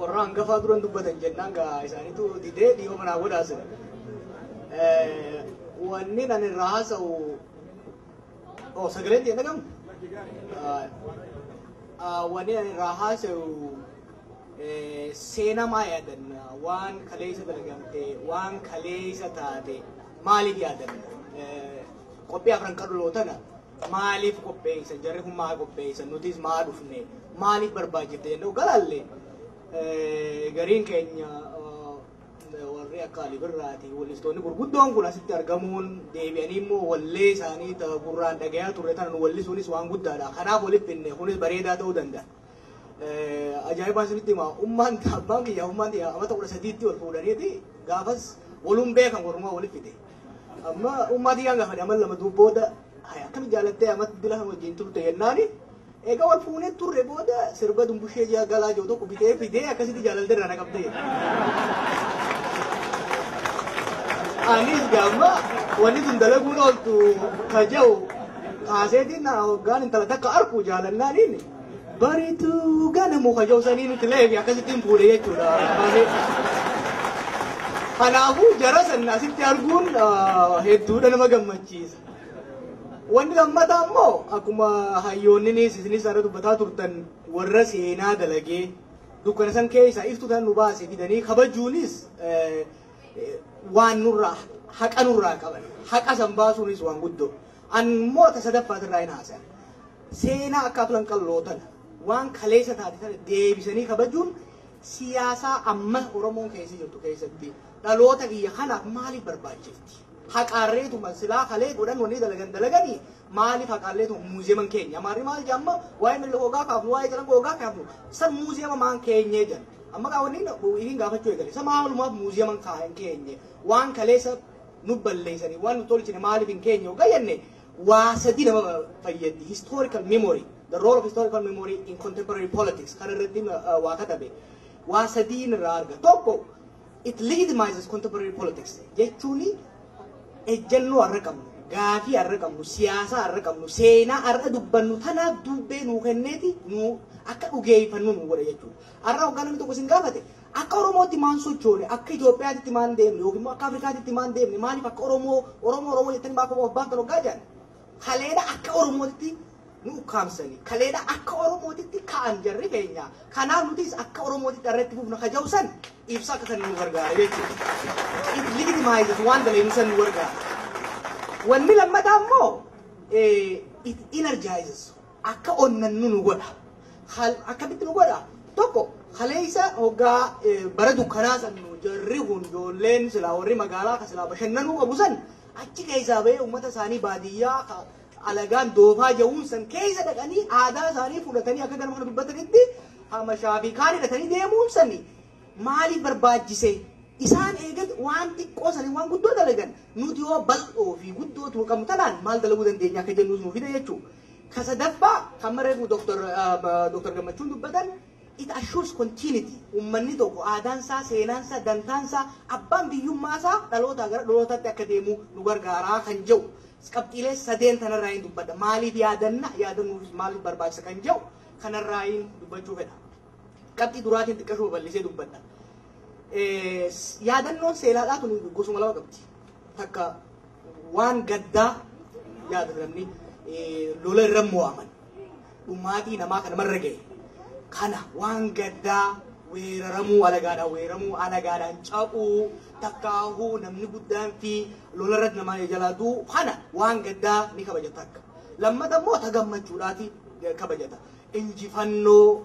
orang gafaa duran dubbatan jennaan gaa isaaniitu didee dhiyoo manaa godhaasan. Wanni nan irraa haasa'u sagaleen ta'e dhagamu. Wanni nan irraa haasa'u seenaa maa yaadanna waan kaleessa dalagamte waan kaleessa taate maaliif yaadanna qophii afran kadhulootana maaliif qopheessan jarri kun maa qopheessan nutis maa dhufne maaliif barbaachifte jennee galaalle gariin keenya warri akka Ali Birraati wallistoonni gurguddoon kun asitti argamuun deebi'anii immoo wallee isaanii gurraan dhagayaa turre tanan wallisuunis waan guddaadha kanaaf walitti finne kunis bareedaa ta'uu danda'a. Ajaa'ibaan isinitti himaa ummaan abbaan kiyyaa ummaan dhiyaa amata 13tti wal fuudhaniiti gaafas waluun beekan warrumaa walitti fide. Amma ummaa dhiyyaan gaafa dhaman lama dubbooda akkami jaalattee amata bila wajjin turte jennaani egaa wal fuunee turre booda sirba dumbushee ji'a galaa jiru tokko bitee fidee akkasitti jaalaltee irraa naqabdee. Anis gaama wanni sun dalaguun ooltu kaja'u kaaseetiin hoggaan intala takka arku jaalannaaniin bariitu gana muka jauh sani nuti leefi akkasittiin fuudhe jechuudha. Kanaafuu jara sana asitti arguun hedduudha nama gammachiisa. Wanni lammataa immoo akkuma hayyoonninis isinis irra dubbataa turtan warra seenaa dalagee dukkana san keessa iftuutaan nu baase fidanii kabajuunis waan nurraa haqa nurraa qaban haqa san baasuunis waan guddoo. Ammoo tasadaffaat irraa hin haasa'a. Seenaa akka tulan qallootana. Waan kaleessa taate sana deebisanii kabajuun siyaasaa amma Oromoon keessa jirtu keessatti dhaloota biyya kanaaf maaliif barbaachifti? Haqaarreetuma silaa kalee godhan wanni dalaganii maaliif haqaarreetuma muuziyeeman keenya? Amaarri maal jedhama waa'ee miila gogaa kaafnu waa'ee jalan gogaa kaafnu san muuziyeema maan keenyee jedhan. Amma qaawwanni ifiin gaafachuu eegale. Isa maalumaaf muuziyeeman kaa'an keenye waan kaleessa nu balleessanii waan nu tolchine maaliif hin keenye ogaa jenne waa sadii nama fayyaddi historical memory. The role of historical memory in contemporary politics. Toko, it legitimizes contemporary politics. Jechuni ejjennu arraqamnu, gaafii arraqamnu, siyaasa arraqamnu, seenaa arra dubbannu tanaaf dubbee nuu kenneeti nu akka dhugeeffannu nu godha jechuudha. Arra hogganamni tokko isin gaafate akka Oromootti maan sochoone, akka Itoophiyaatti maan deemne yookiin akka Afrikaatti maan deemne maaliif akka Oromoo jettanii baakuma of baaftan hoggaa jedhan. Kaleedha akka Oromootti nu kaamsanii kaleedha akka Oromootitti ka'an jarri keenya kanaaf nutis akka Oromootitti irratti fufna kajausan ibsa akka kan nu gargaara jechuudha. It legitimizes waan daleensan nu gargaara. Wanni lammataa immoo it energizes akka onnannu nu godha. Akkamitti nu godha? Tokko kaleessa hoggaa bara dukkanaa san nu jarri kun ijoolleen silaa warri magaalaa ka silaa bashannanuu qabu san achi keessaa bahee uummata isaanii baadiyyaa alagaan doofaa ja'uun san keessa dhaqanii aadaa isaanii fudhatanii akka gana kana dubbatanitti hamashaa fi kaan hidhatanii deemuun sani maaliif barbaachise? Isaan eegatti waan xiqqoo sanii waan guddoo dalagan nuti yoo bal'oo fi guddoo tuu qabnu tanaan maal dalaguu dandeenya akka jennuus nuuf fida jechuudha. Ka sadaffaa kan mareefu Dr. Gammachuun dubbatan it assures continuity. Uummanni tokko aadaansaa, seenaansaa, dantaansaa, abbaan biyyummaasaa dhalootaa gara dhalootaatti akka deemu nu gargaaraa kan jedhu. Qabxiilee sadeen tanarraa hin dubbadha. Maaliif yaadannuuf maaliif barbaachisa kan jedhu kanarraa hin dubbachuu fedha. Qabxii duraatiin xiqqashoo bal'isee dubbadha. Yaadannoon seenaadhaa tun gosuma lama qabdi. Takka waan gaddaa yaadatamni lola irra mo'aman dhumaatii namaa kan marra ga'e kana waan gaddaa weeraramuu alagaadhaan cabuu takkaahuu namni guddaan fi lola irratti namaa jalaatu kana waan gaddaa ni kabajata akka. Lammata immoo ta gammachuudhaati kabajata. Injifannoo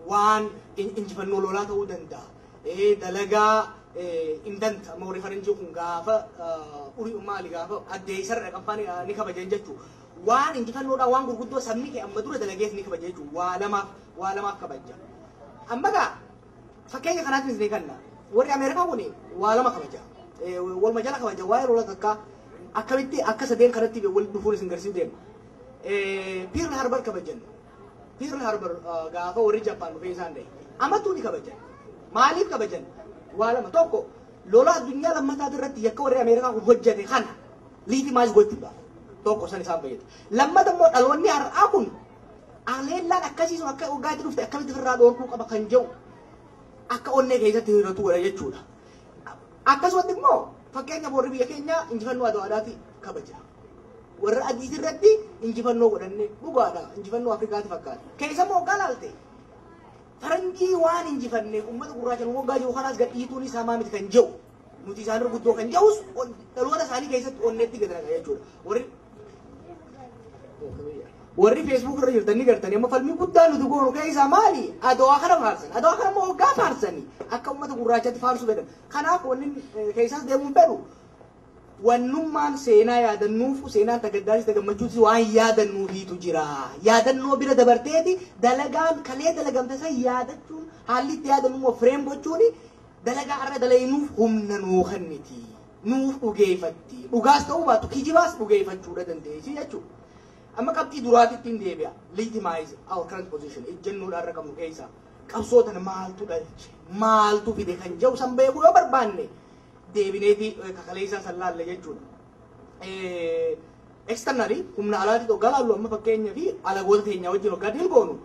waan injifannoo lolaa ta'uu danda'a. Dalagaa indanta amma referenjii kun gaafa urii maali gaafa addeessarra qabbaan ni kabajan jechuudha. Waan injifannoodhaan waan gurguddoo sabni kee amma dura dalageef ni kabaja jechuudha. Waa lamaaf kabaja. Amma gaa fakkeenya kanaatiin isin kanna warri Ameerikaa kun waa lama kabaja. Waluma jala kabaja waa'ee lola takka akkamitti akka sadeen kanatti wal dhufuun isin garsiisu deema. Pearl Harbor kabajan. Pearl Harbor gaafa warri Jappaan dhufee isaan dhahe. Amattuu ni kabajan. Maaliif kabajan? Waa lama tokko lola addunyaa lammataa irratti yakka warri Ameerikaa kun hojjete kana liitimaayis gochuudha. Tokko san isaan fayyada. Lammata immoo dhaloonni har'aa kun aleellaan akkasiisu akka waggaatti dhufte akkamitti ofirraa dhoorkuu qaba kan jedhu akka onnee keessatti hiratu godha jechuudha. Akkasumatti immoo fakkeenya warri biyya keenya injifannoo Adwaadhaati kabaja. Warra adii irratti injifannoo godhanne dhugaadha. Injifannoo Afrikaati fakkaata. Keessa immoo galaalte faranjii waan injifanneef uummata gurraacha nu waggaa jiru kanaas gadhiituun isaa maamiti kan jiru. Nuti isaan guddoo kan jirus dhaloota isaanii keessatti onneetti gadana jechuudha. Warri Facebook irra jirtanii gartanii amma falmii guddaa nuti goonu keessaa maali? Adawaa kana faarsan. Adawaa kana immoo waggaa faarsanii akka uummata gurraachatti faarsuu fedhan. Kanaaf wanni keessaas deemuun fedhu wannummaan seenaa yaadannuuf seenaan tagaddaanis tagammachuutis waan yaadannuufiitu jira. Yaadannoo bira dabarteeti dalagaan kalee dalagamte san yaadachuun haalli itti yaadannu fireem gochuuni dalagaa irra dalaynuuf humna nuu kenniti. Nuuf dhugeeffatti. Dhugaas ta'uu baatu kijibaas dhugeeffachuudha dandeessi jechuudha. Amma qabxii duraatitti hin deebi'a. Legitimize our current position. Ejjennoodhaan irra qabnu keessa qabsootan maaltu dhalche maaltu fide kan jedhu san beekuu yoo barbaanne deebineeti kakaleessaa san laalle jechuudha. Externally humna alaatti dhoggaa laallu amma fakkeenyaa fi alagoota teenyaa wajjin hoggaa dilgoonu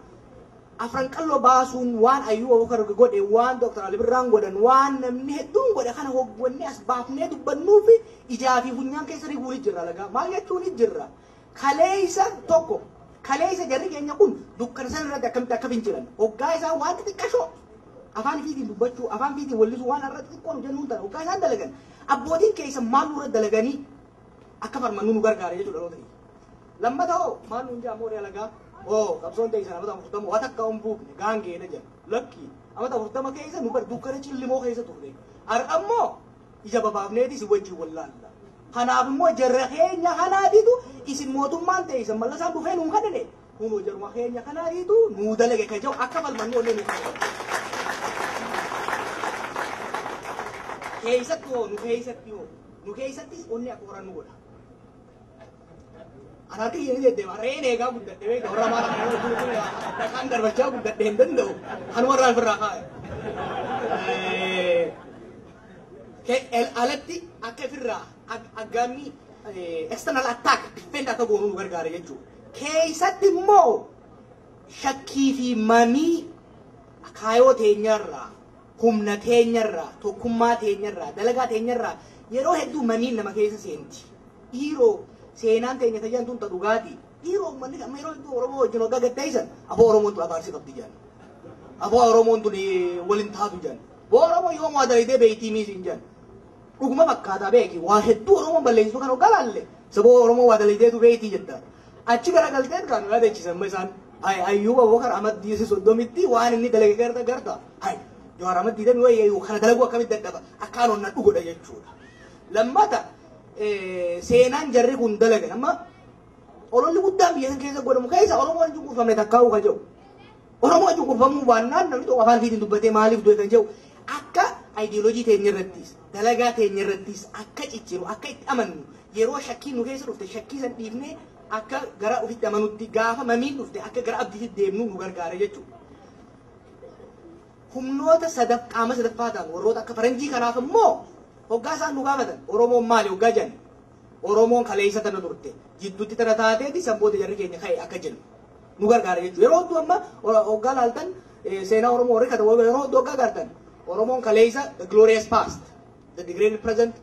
afran qalloo baasuun waan ayyuu Abubakar godhe waan Dr. Ali Birraan godhan waan namni hedduun godhe kana hoggannee as baafnee dubbannuu fi ijaa fi funyaan keessa riguun jirra lagaa maal jechuun jirra. Kaleessa tokko kaleessa jarri keenya kun dukkana san irratti akkamitti akka fincilan hoggaa isaa waan xixiqqashoo afaan fiitiin dubbachuu afaan fiitiin wallisuu waan irratti xiqqoon jennuun ta'a hoggaa isaan dalagan abbootiin keessa maal nurra dalaganii akka farmannu nu gargaara jechuudha dhaloota keenya. Lammata hoo maal nuun jaa mooree alagaa qabsoon ta'e sana amata 40 waan akka on buufne gaangeedha jedha lakki amata 40 keessa nu bar dukkana cillimoo keessa turre har'ammoo ija babaafneeti si wajjin wallaalla. Kanaaf immoo jarra keenya kanaatiitu isin mootummaan ta'e isin mallasaan dhufee nuun kadhane kunoo jarma keenya kanaatiitu nuu dalage ka jiru akka falmannu onnee nuuf nu keessatti onnee akka horannu godha. Anarki yeni deddeema reen eegaa guddadhe beekta warra maala kana kan darbachaa guddadhe hin danda'u kan warra ofirraa kaa'e. Alatti akka ofirraa aggaamii external attack defend akka goonuu nu gargaara jechuudha. Keessatti immoo shakkii fi mamii kaayoo teenyarraa humna teenyarraa tokkummaa teenyarraa dalagaa teenyarraa yeroo hedduu mamiin nama keessa seenti. Dhiiroo seenaan teenya tajaan tun dhugaati. Dhiiroo uummanni amma yeroo hedduu Oromoo wajjin waggaa gaddaayisan afoo Oromoon tun abaarsi qabdi jedhan. Afoo Oromoon tun waliin taatu jedhan. Oromoo yoo maadalidee beeytii miisiin jedhan. Dhuguma fakkaataa beeki waa hedduu Oromoon balleessitu kan hoggaa laalle saboo Oromoo waadalideetu beeytii jedha. Achi garagalteen kan yaadachiisan isaan Ayyuub Abubakar Ahmad Diisi soddomitti waan inni dalage garta. Jawaar Ahmad Diidami wayii kana dalaguu akkamitti dadhaba akkaan onna dhugodha jechuudha. Lammata seenaan jarri kun dalagan amma ololli guddaan biyya keessa godhamu keessa Oromoon cunqurfamne takkaa'uu ka jiru. Oromoon cunqurfamuu baannaan namni tokko afaan fiitiin dubbatee maaliif du'e kan jiru akka ideoloojii teenya irrattis dalagaa teenya irrattis akka cicciru akka itti amannu yeroo shakkiin nu keessa dhufte shakkii san dhiifnee akka gara ofitti amanutti gaafa mamiin dhufte akka gara abdiitti deemnu nu gargaara jechuudha. Humnoota qaama sadaffaa ta'an warroota akka faranjii kanaaf immoo hoggaa isaan nu gaafatan Oromoon maali hoggaa jedhan Oromoon kaleessa tana turte jidduutti tana taateeti sabboota jarri keenya ka'e akka jennu nu gargaara jechuudha. Yeroo hedduu amma hoggaa laaltan seenaa Oromoo warri kata yeroo hedduu hoggaa gartan Oromoon kaleessa the glorious past the degraded present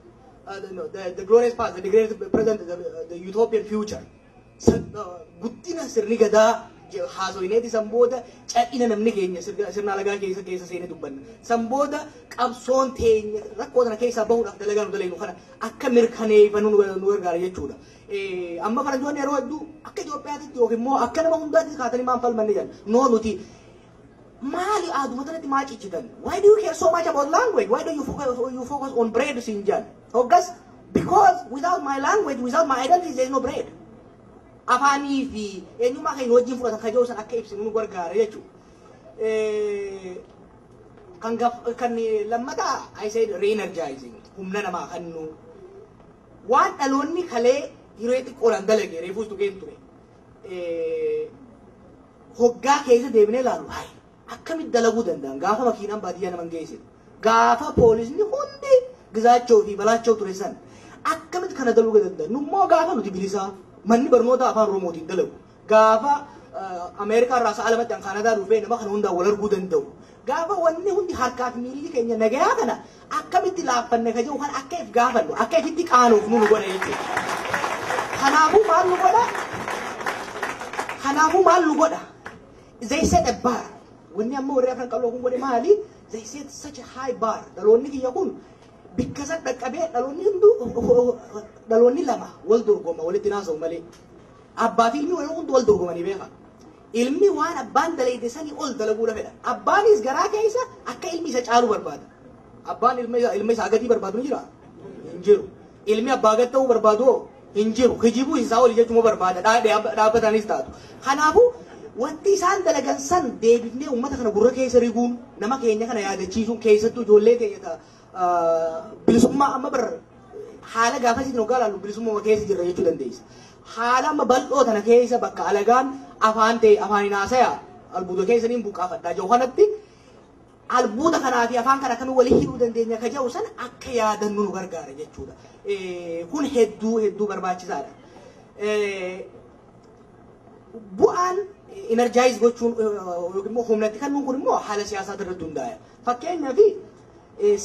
the glorious past the degraded present the utopian future guddina sirni gadaa haasoineeti sanbooda cadhina namni keenya sirna alagaa keessa seenee dubbanna sanbooda qabsoon teenya rakkoo sana keessaa bahuudhaaf dalagaa nu dalaynu kana akka mirkaneeffannu nu gargaara jechuudha. Amma faranjoonni yeroo hedduu akka Itoophiyaatti yookiin immoo akka nama hundaatti kaatanii maan falmanne jedhan noo nuti maali aaduma tanatti maa ciccitan why do you care so much about language why do you focus on bread siin jedhan hoggas because without my language without my identity there is no bread. Afaanii fi eenyummaa keenya wajjin fudhatan kajoo san akka ibsinu nu gargaara jechuudha. Kan lammataa I said re-energizing humna namaa kennu waan dhaloonni kalee yeroo xiqqoodhaan dalage reefuus tuqeen ture. Hoggaa keessa deebinee ilaalu akkamitti dalaguu danda'an gaafa makiinaan baadiyyaa naman geesse gaafa poolisni hundi gizaachoo fi balaachoo ture san akkamitti kana dalaguu danda'an nummoo gaafa nuti bilisaa manni barnoota afaan Oromootiin dalagu gaafa Ameerikaa irraa sa'a lamatti Kaanadaa dhufee nama kana hundaan wal arguu danda'u gaafa wanni hundi harkaaf miilli keenya nagayaa kana akkamitti laaffanne ka jiru kan akka if gaafannu akka ifitti qaanuuf nu godha jechuudha. Kanaafuu maal nu godha? They set a bar. Wanni amma warri afran qal'oo kun godhe maali? They set such a high bar. Dhaloonni kiyya kun bikka san dhaqqabee dhaloonni lama wal dorgoma walitti naasa'u malee. Abbaa fi ilmi wal dorgomanii beeka. Ilmi waan abbaan dalayde sanii ol dalaguudha fedha. Abbaanis garaa keessa akka ilmi isa caalu barbaada. Abbaan ilma isaa gatii barbaadu ni jira? Hin jiru. Ilmi abbaa gad ta'uu barbaadu hin jiru. Hijibuu isaa olii jechuun barbaada. Dhaabbataanis taatu. Kanaafuu wanti isaan dalagan san deebifnee uummata kana gurra keessa riguun nama keenya kana yaadachiisuun keessattuu ijoollee keenya bilisummaa amma bar haala gaafasiitiin hoggaa laallu bilisummaa keessa jirra jechuu dandeessa. Haala amma bal'oo tana keessa bakka alagaan afaan ta'e afaan haasaya albuuda keessaniin buqqaafadhaa jiru kanatti albuuda kanaa fi afaan kana kan walii hidhuu dandeenya ka jiru san akka yaadannu nu gargaara jechuudha. Kun hedduu barbaachisaadha. Bu'aan energize gochuun yookiin immoo humnatti kennuun kun immoo haala siyaasaa irratti hundaa'e. Fakkeenyaaf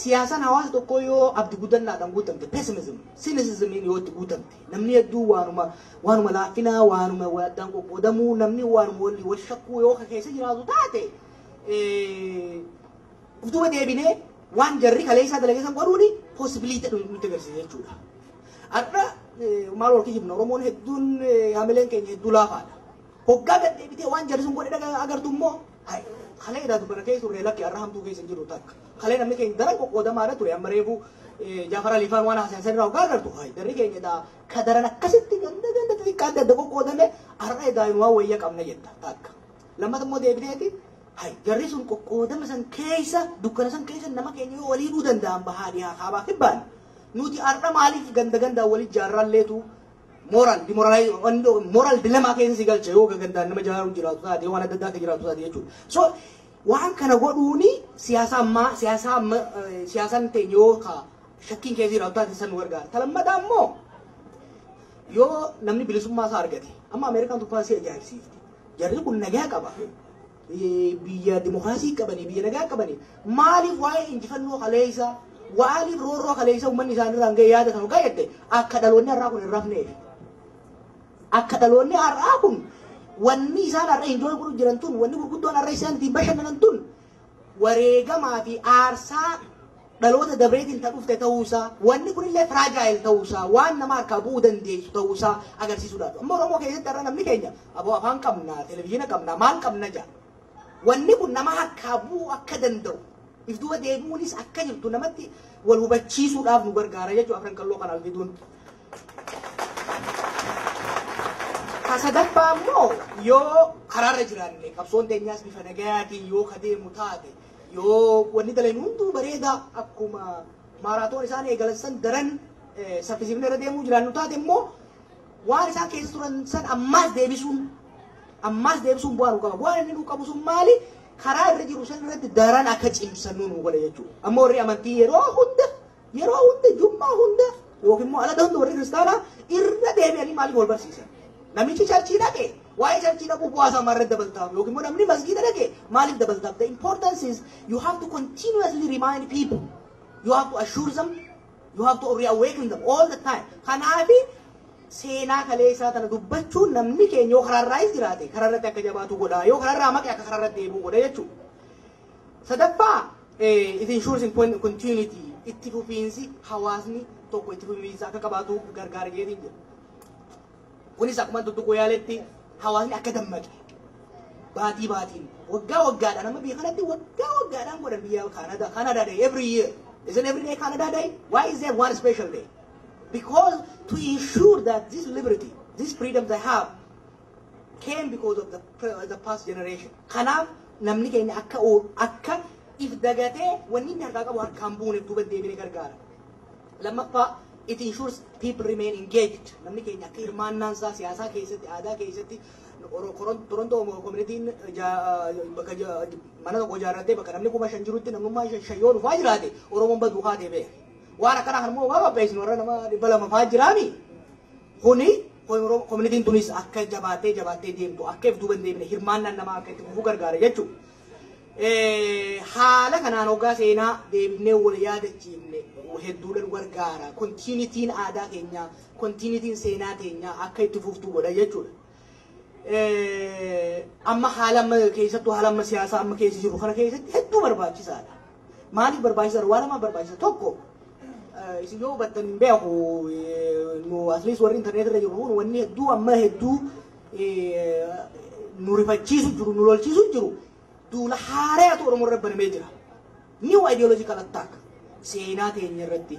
siyaasaan hawaasa tokkoo yoo abdii guddannaadhaan guutamte pessimism, cynicismiin yoo itti guutamte namni hedduu waanuma laafinaa waanuma waddaan qoqqoodamuu namni waanuma wal shakkuu yoo keessa jiraatu taate duuba deebinee waan jarri kaleessaa dalageessan godhuuni possibility nutti agarsiisa jechuudha. Har'a maal wal kijibna Oromoon hedduun haamileen keenya hedduu laafaadha. Hoggaa gad deebitee waan jarri sun godhe agartu immoo kalee idhaatu kana keessa turre lakki har'a hamtuu keessa jiru takka. Kalee namni keenya daran qoqqoodamaadha ture amma reefu Jaafar Alifaan waan haasayan irraa hoggaa agartu. Darri keenya ka daran akkasitti ganda xixiqqaa adda qoqqoodame har'a idaayin waan wayya qabna jetta takka. Lammata immoo deebiteeti jarri sun qoqqoodama san keessa dukkana san keessa nama keenya yoo walii hidhuu danda'an bahaa dhiyaa kaabaa kibbaan. Nuti har'a maaliif ganda walii jaarralleetu moral dilemma keessa si galcha yoo gandaan nama jaaru jiraatu taate waan adda addaa akka jiraatu taate jechuudha. So waan kana godhuuni siyaasaan ta'e yoo shakkiin keessa jiraatu taate san nu gargaara. Talammataa immoo yoo namni bilisummaa isaa argate amma Ameerikaan tuffaa si ajaa'ibsiifti. Jarri kun nagaa qaba. Biyya dimokiraasii qabanii biyya nagaa qabanii maaliif waa'ee injifannoo kaleessa waaliif roorroo kaleessa uummanni isaanirraa hanga yaadatan hoggaa jette akka dhaloonni har'aa kun hin rafneef. Akka dhaloonni har'aa kun wanni isaan har'a enjoy godhu jiran tun wanni gurguddoon har'a isaan ittiin bashannanan tun wareegamaa fi aarsaa dhaloota dabreetiin ta'uu dhufte ta'uusaa wanni kunillee fragile ta'uusaa waan nama harkaa bu'uu dandeessu ta'uusaa agarsiisuudhaaf. Amma Oromoo keessatti har'a namni keenya aboo afaan qabnaa televezyiina qabnaa maal qabna jaa. Wanni kun nama harkaa bu'uu akka danda'u if duuba deebi'uunis akka jirtu namatti wal hubachiisuudhaaf nu gargaara jechuudha afran qalloo kanaaf fiduun. Sadaffaa immoo yoo karaarra jiraanne qabsoon teenyaas bifa nagayaatiin yoo kadeemu taate yoo wanni dalan hunduu bareedaa akkuma maaraatoon isaan eegalan daran saffisiifne irra deemuu jiraannu taate immoo waan isaan keessa turan san ammaas deebisuun bu'aa nu qaba. Bu'aan inni nu qabu sun maali? Karaa irra jiru san irratti daran akka cimsannu nu godha jechuudha. Amma warri amantii yeroo hunda jummaa hunda yookiin immoo alada hunda warri kiristaanaa irra deebi'anii maaliif wal barsiisan? Namichi charchii dhaqe waa'ee charchii dhaquu bu'aa isaa maarratti dabaltaaf yookiin immoo namni masgiida dhaqe maaliif dabaltaaf? The importance is you have to continuously remind people. You have to assure them. You have to reawaken them all the time. Kanaafi seenaa kaleessaa tana dubbachuun namni keenya yoo karaarraayis jiraate karaarratti akka jabaatu godha yoo karaarraa maqee akka karaarratti deebi'u godha jechuudha. Sadaffaa it ensures continuity itti fufiinsi hawaasni tokko itti fufiinsa akka qabaatu gargaara jedhanii jira. Kunis akkuma tuttuquu yaaletti hawaasni akka dammaqe baatiin waggaa waggaadhaan amma biyya kanatti waggaa waggaadhaan godhan biyya Canada Day every year. Isn't every day Canada Day? Why is there one special day? Because to ensure that this liberty, this freedom they have, came because of the past generation. Kanaaf namni keenya akka if dagatee wanni inni harkaa qabu harkaan buuneef duuba deebiin gargaara. Lammaffaa it ensures people remain engaged. Namni keenya akka hirmaannaan isaa siyaasaa keessatti aadaa keessatti Toronto communitiin mana tokko ijaarrattee bakka namni 5,000 jirutti namummaa 5 yoo dhufaa jiraate Oromoon baduu kaatee beeka. Waan akkana kan immoo waa qopheessinu warra nama 200 fa'aa jiraami. Kuni communitiin tunis akka jabaatee deemtu akka if duuba deebine hirmaannaan namaa akka itti fufuu gargaara jechuudha. haala kanaan hoggaa seenaa deebinee wal yaadachiifne hedduudhaan gargaara. Kontiinitiin aadaa keenyaa, kontiinitiin seenaa keenyaa akka itti fuftu godha jechuudha. Amma haala amma keessattuu haala amma siyaasaa amma keessa jiru kana keessatti hedduu barbaachisaadha. Maaliif barbaachisaadha? Waan amma barbaachisa tokko isin yoo hubattan hin beeku nu atleast warri internet irra jiru wanni hedduu amma hedduu nu rifachiisu jiru nu lolchiisu jiru duula haareatu Oromoo irra banamee jira. New ideological attack seenaa teenya irratti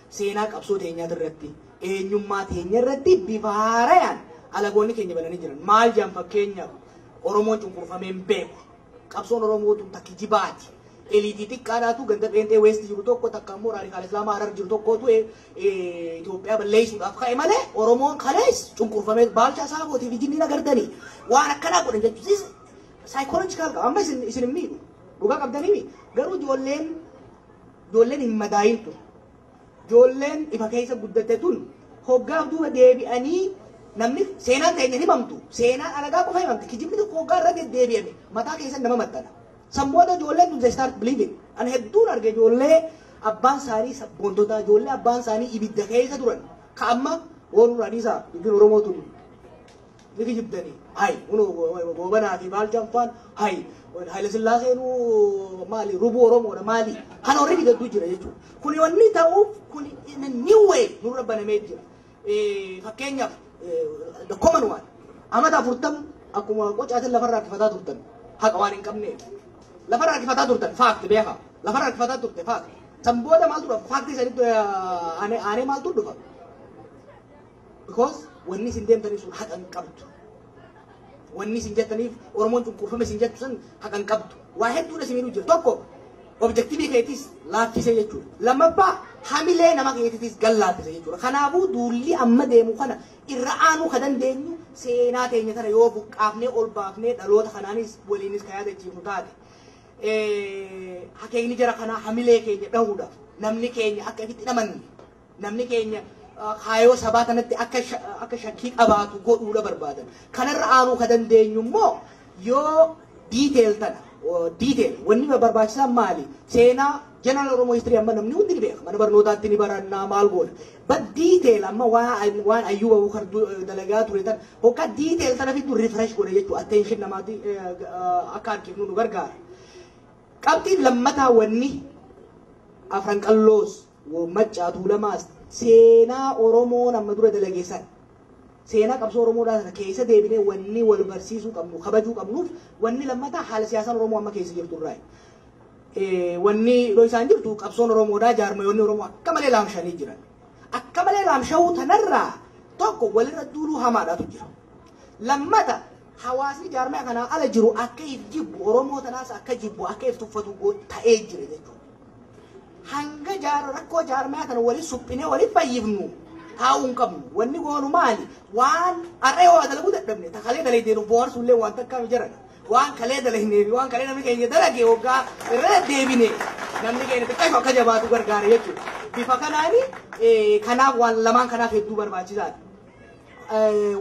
seenaa qabsoo teenyaa irratti eenyummaa teenya irratti bifa haarayaan alagoonni keenya bananii jiran. Maal jedhan fakkeenyaaf Oromoon cunqurfamee hin beeku. Qabsoon Oromoo tun takki jibaati. Eliitii xiqqaadhaatu ganda Pheenxee West jiru tokko takka immoo raadikaal Islaamaa Harar jiru tokkotu Itoophiyaa balleessuudhaaf ka'e malee Oromoon kalees cunqurfamee Baalchaa Saafootii fi Jinniin agartanii waan akkanaa godhan jechuunis saayikooloojikaal qaba. Amma isin hin miidhu dhugaa qabdanii garuu ijoolleen hin madaa'intu ijoolleen ifa keessa guddatte tun hoggaaf duuba deebi'anii namni seenaan teenya himamtu seenaan alagaa qofa himamti kijibni tokko hoggaa irra deddeebi'ame mataa keessa nama maxxana. Samboota ijoolleen tun they start believing. Ani hedduun arge ijoollee abbaan isaanii sabboontota ijoollee abbaan isaanii ibidda keessa turan ka amma ooluu isaa biyyi Oromoo tun biyyi jibdanii hayi goobanaa fi Baalchaan faan hayi Haile Sillaaseen maali rubuu Oromoodha maali kan horri bitattuu jira jechuudha. Kuni wanni ta'uuf kuni new way nurra banamee jira. Fakkeenyaaf the common one amata 40 akkuma qocaatiin lafarraa kifataa turtan haqa waan hin qabneef. Lafarraa harkifataa turtan faakti beeka. Lafarraa harkifataa turte faakti. Samboota maaltu dhufa? Faakti isanitti aanee maaltu dhufa? Because wanni isin deemtanii sun haqa hin qabdu. Wanni isin jettaniif Oromoon cunqurfame isin jettu sun haqa hin qabdu. Waa hedduudha isin miidhuu jira. Tokko objektiivii keetis laaffise jechuudha. Lammaffaa hamilee nama keetitis gallaaffise jechuudha. Kanaafuu duulli amma deemu kana irra aanuu ka dandeenyu seenaa teenya tana yoo buqqaafnee ol baafnee dhaloota kanaanis waliinis ka yaadachiifnu taate. Hakeekni jara kanaa hamilee keenya dhahuudhaaf namni keenya akka ifitti dhamanne namni keenya kaayoo sabaa kanatti akka shakkii qabaatu godhuudha barbaadan. Kanarra aanuu ka dandeenyu immoo yoo diiteel tana diiteel wanni barbaachisan maali? Seenaa general Oromoo history amma namni hundi ni beeka. Mana barnootaatti ni barannaa maal goona. But diiteel amma waan ayyuba bukar dalagaa ture tan hokka diiteel tana fiddu refresh godhe jechuudha. Attention namaati akka harkifnu nu gargaara. Qabxiin lammataa wanni afran qalloos maccaatu lamaas seenaa Oromoo nama dura dalageessan seenaa qabsoo Oromoodhaa keessa deebinee wanni wal barsiisuu qabnu kabajuu qabnuuf wanni lammataa haala siyaasaan Oromoo amma keessa jirtu irraa wanni yoo isaan jirtu qabsoon Oromoodhaa jaarmayoonni Oromoo akka malee laamshanii jiran akka malee laamshawuu tanarraa tokko walirra duuluu hamaadhaatu jira. Lammata hawaasni jaarmaya kanaa ala jiru akka if jibbu Oromoo tanaas akka jibbu akka if tuffatu ta'ee jira jechuudha. Hanga rakkoo jaarmaya kana wali suphinee wali fayyifnu taa'uu hin qabnu. Wanni goonu maali? Waan harree waa dalaguu dadhabne takalee dalaydeen bohaarsullee waan takkaa jiran waan kalee dalagnee waan kalee namni keenya dalagee hoggaa irra deebine namni keenya xiqqaa akka jabaatu gargaara jechuudha. Bifa kanaani kanaaf waan lamaan kanaaf hedduu barbaachisaadha.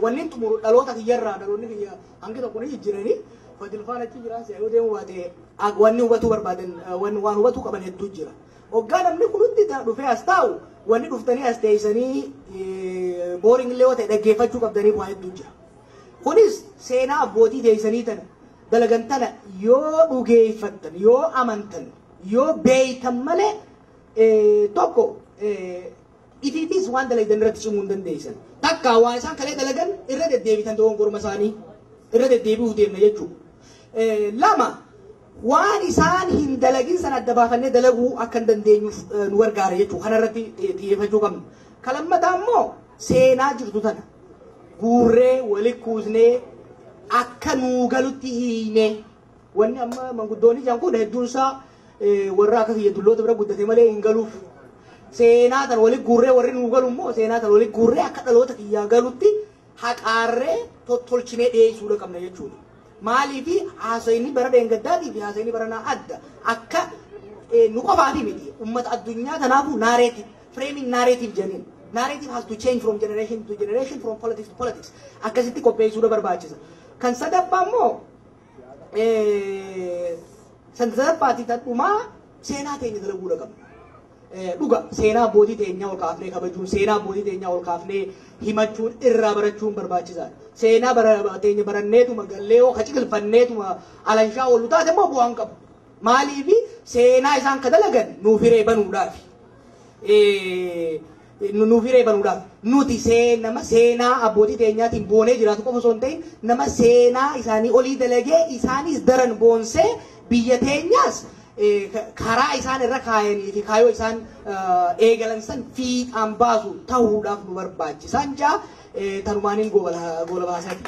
Wanni xumuru dhaloota kiyyarraa dhaloonni kiyya hangi tokko ni jijjiiranii fadilfaan achi jiraa yoo deemu baate wanni hubachuu barbaadan waan hubachuu qaban hedduu jira. Hoggaa namni kun hundi dhufee as taa'u wanni dhuftanii as teessanii booring illee yoo ta'e dhaggeeffachuu qabdanii waa hedduu jira. Kunis seenaa abbootii teessanii tana dalagan tana yoo dhugeeffattan yoo amantan yoo beeytan malee tokko ifiifis waan dalagan irratti cimuu hin dandeessan. Takka waan isaan kalee dalagan irra deddeebitan ta'uun gorma isaanii irra deddeebi'uu deemna jechuudha. Lama waan isaan hin dalagin san adda baafannee dalaguu akka hin dandeenyuuf nu gargaara jechuudha. Kanarratti xiyyeeffachuu qabna. Kalammataa immoo seenaa jirtu tana guurree walitti kuusnee akka nuu galutti hiine wanni amma manguddoonni jiran kun hedduun isaa warra akka kiyya dulloota bira guddate malee hin galuuf. Seenaa tan walitti guurree warri nuu galu immoo seenaa tan walitti guurree akka dhaloota kiyyaa galutti haqaarree tottolchinee dhiyeessuudha qabna jechuudha. Maaliifi haasayni bara deengaddaatii fi haasayni baranaa adda akka nu qofaafi miti ummata addunyaa kanaafuu narrative framing narrative jenneen. Narrative has to change from generation to generation, from politics to politics. Akkasitti qopheessuudha barbaachisa. Kan sadaffaa immoo Sandarbaati tadhumaa seenaa teenya dalaguu qabna. Dhuga seenaa abbootii teenyaa ol kaafnee kabajuun seenaa abbootii teenyaa ol kaafnee himachuun irraa barachuun barbaachisaadha. Seenaa teenya baranneetuma gallee yoo qacilfanneetuma alanshaa oolu taate immoo bu'aan qabu. Maaliif seenaa isaan ka dalagan nuuf hiree banuudhaaf. Nuuf hiree banuudhaaf. Nuti seenaa abbootii teenyaatiin boonee jiraatu qofa osoo hin ta'in nama seenaa isaanii olii dalagee isaanis daran boonsee biyya teenyaas karaa isaan irra kaayanii fi kaayoo isaan eegalan san fiixaan baasu ta'uudhaaf nu barbaachisan jaa tanumaaniin goola baasati.